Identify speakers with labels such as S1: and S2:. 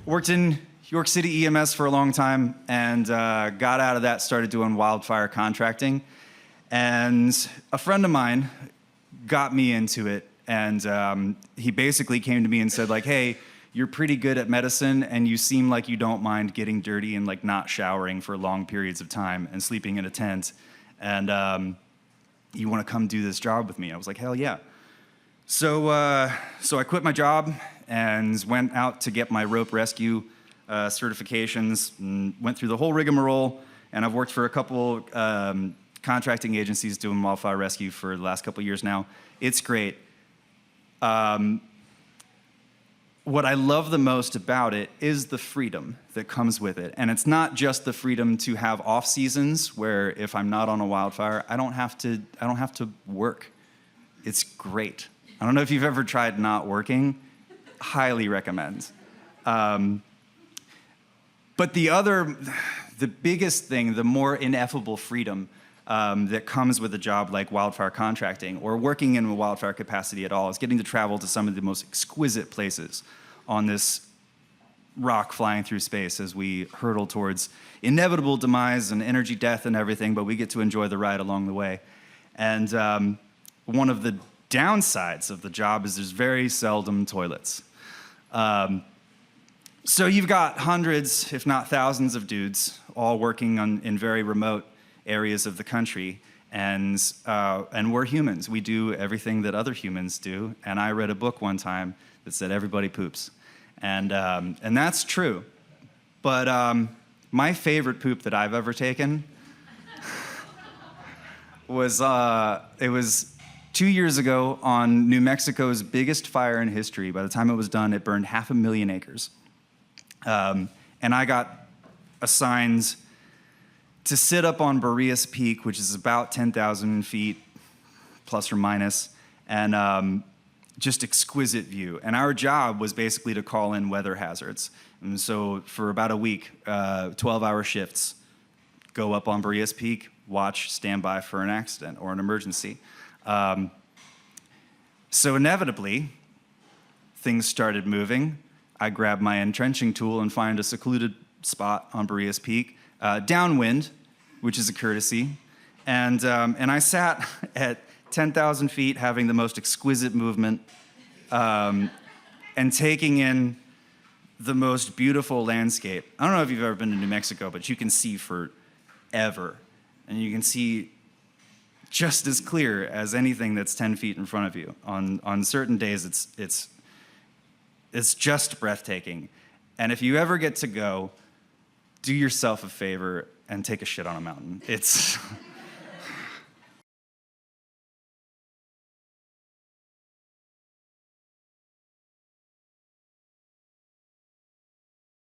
S1: Worked in York City EMS for a long time and got out of that, started doing wildfire contracting. And a friend of mine got me into it, and he basically came to me and said, like, hey, you're pretty good at medicine and you seem like you don't mind getting dirty and like not showering for long periods of time and sleeping in a tent. And you want to come do this job with me? I was like, hell yeah. So I quit my job and went out to get my rope rescue certifications and went through the whole rigmarole. And I've worked for a couple contracting agencies doing wildfire rescue for the last couple years now. It's great. What I love the most about it is the freedom that comes with it. And it's not just the freedom to have off seasons where if I'm not on a wildfire, I don't have to work. It's great. I don't know if you've ever tried not working. Highly recommend. But the biggest thing, the more ineffable freedom that comes with a job like wildfire contracting or working in a wildfire capacity at all is getting to travel to some of the most exquisite places on this rock flying through space as we hurtle towards inevitable demise and energy death and everything, but we get to enjoy the ride along the way. And one of the downsides of the job is there's very seldom toilets. So you've got hundreds, if not thousands of dudes all working in very remote areas of the country, and we're humans. We do everything that other humans do, and I read a book one time that said everybody poops. And that's true. But my favorite poop that I've ever taken was, it was 2 years ago on New Mexico's biggest fire in history. By the time it was done, it burned 500,000 acres. And I got assigned to sit up on Boreas Peak, which is about 10,000 feet, plus or minus, and just exquisite view. And our job was basically to call in weather hazards. And so for about a week, 12-hour shifts, go up on Boreas Peak, watch, stand by for an accident or an emergency. So inevitably, things started moving. I grabbed my entrenching tool and find a secluded spot on Boreas Peak, downwind, which is a courtesy. And I sat at 10,000 feet having the most exquisite movement and taking in the most beautiful landscape. I don't know if you've ever been to New Mexico, but you can see forever. And you can see just as clear as anything that's 10 feet in front of you. On certain days, it's just breathtaking. And if you ever get to go, do yourself a favor and take a shit on a mountain. It's